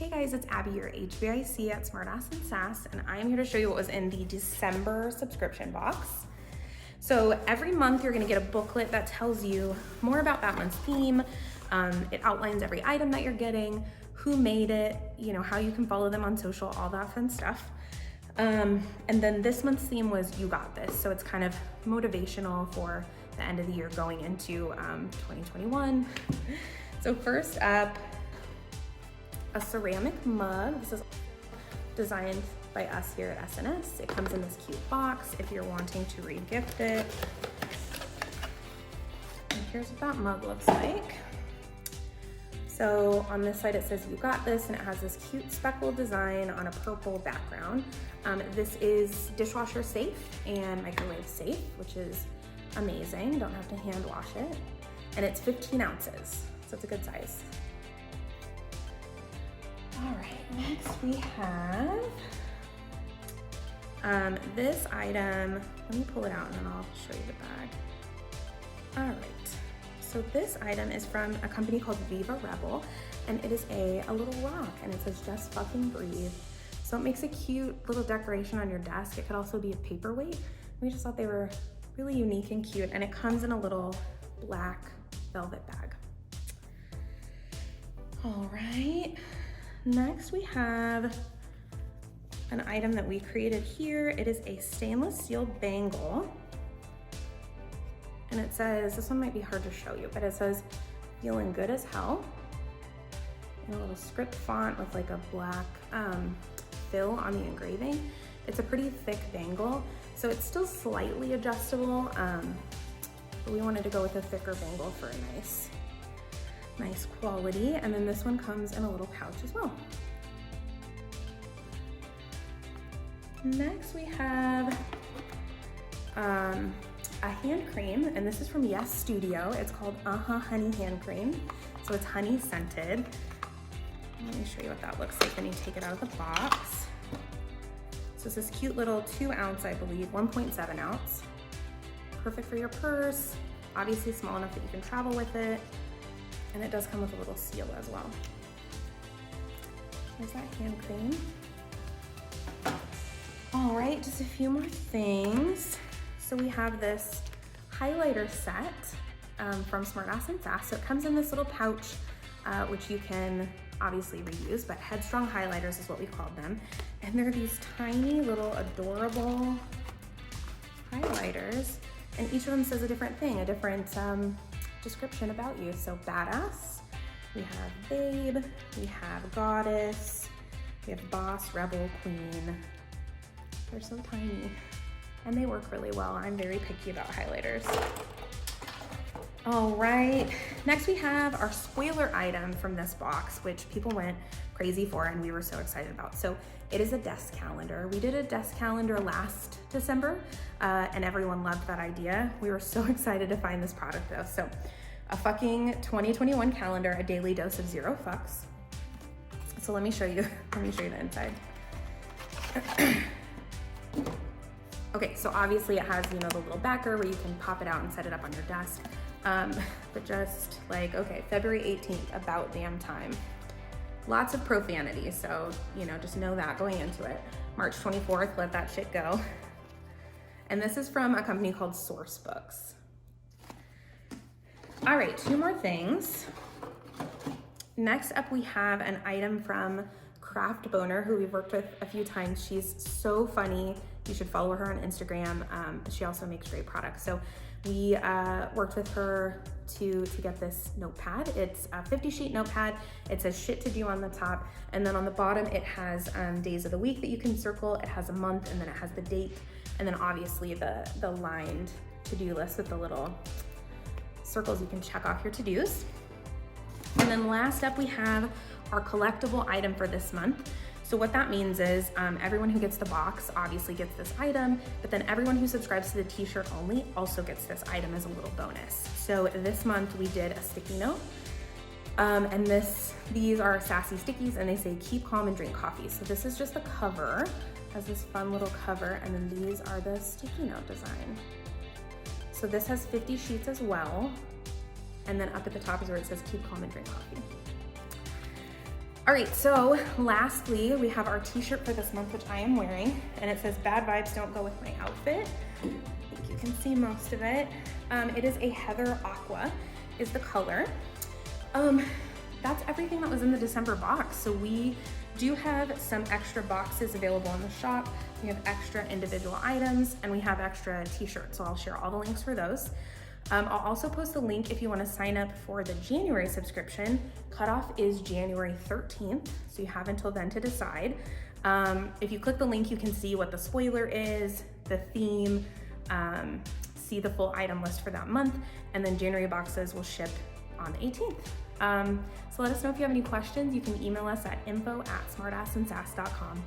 Hey guys, it's Abby, your HBIC at Smartass Sass, and I'm here to show you what was in the December subscription box. So every month you're gonna get a booklet that tells you more about that month's theme. It outlines every item that you're getting, who made it, how you can follow them on social, all that fun stuff. And then this month's theme was You Got This. So it's kind of motivational for the end of the year going into 2021. So first up, a ceramic mug. This is designed by us here at SNS. It comes in this cute box if you're wanting to re-gift it. And here's what that mug looks like. So on this side it says You Got This, and it has this cute speckled design on a purple background. This is dishwasher safe and microwave safe, which is amazing. Don't have to hand wash it. And it's 15 ounces, so it's a good size. All right, next we have this item. Let me pull it out and then I'll show you the bag. All right, so this item is from a company called Viva Rebel, and it is a little rock, and it says just fucking breathe. So it makes a cute little decoration on your desk. It could also be a paperweight. We just thought they were really unique and cute, and it comes in a little black velvet bag. All right. Next we have an item that we created here. It is a stainless steel bangle. And it says, this one might be hard to show you, but it says, feeling good as hell. In a little script font with like a black fill on the engraving. It's a pretty thick bangle, so it's still slightly adjustable, but we wanted to go with a thicker bangle for a nice quality. And then this one comes in a little pouch as well. Next we have a hand cream, and this is from Yes Studio. It's called Honey Hand Cream. So it's honey scented. Let me show you what that looks like when you take it out of the box. So it's this cute little 2 ounce, I believe, 1.7 ounce. Perfect for your purse, obviously small enough that you can travel with it. And it does come with a little seal as well. There's that hand cream. All right, just a few more things. So we have this highlighter set from Smartass Sass. So it comes in this little pouch, which you can obviously reuse, but Headstrong highlighters is what we called them. And they're these tiny little adorable highlighters. And each of them says a different thing, a different description about you. So badass, we have babe, we have goddess, we have boss, rebel, queen. They're so tiny and they work really well. I'm very picky about highlighters. All right, next we have our spoiler item from this box, which people went crazy for and we were so excited about. So it is a desk calendar. We did a desk calendar last December and everyone loved that idea. We were so excited to find this product though. So a fucking 2021 calendar, a daily dose of zero fucks. So let me show you the inside. Okay, so obviously it has, the little backer where you can pop it out and set it up on your desk. But just like, okay, February 18th, about damn time. Lots of profanity, so, just know that going into it. March 24th, let that shit go. And this is from a company called Source Books. All right, 2 more things. Next up, we have an item from Craft Boner, who we've worked with a few times. She's so funny. You should follow her on Instagram. She also makes great products. So we worked with her to get this notepad. It's a 50-sheet notepad. It says shit to do on the top. And then on the bottom, it has days of the week that you can circle. It has a month, and then it has the date. And then obviously the lined to-do list with the little circles you can check off your to-dos. And then last up, we have our collectible item for this month. So what that means is everyone who gets the box obviously gets this item, but then everyone who subscribes to the t-shirt only also gets this item as a little bonus. So this month we did a sticky note, and these are Sassy stickies, and they say keep calm and drink coffee. So this is just the cover, has this fun little cover, and then these are the sticky note design. So this has 50 sheets as well. And then up at the top is where it says keep calm and drink coffee. All right, so lastly, we have our t-shirt for this month, which I am wearing, and it says bad vibes don't go with my outfit. I think you can see most of it. It is a Heather Aqua is the color. That's everything that was in the December box. So we do have some extra boxes available in the shop. We have extra individual items and we have extra t-shirts. So I'll share all the links for those. I'll also post a link if you want to sign up for the January subscription. Cutoff is January 13th, so you have until then to decide. If you click the link, you can see what the spoiler is, the theme, see the full item list for that month, and then January boxes will ship on the 18th. So let us know if you have any questions. You can email us at info@smartassandsass.com.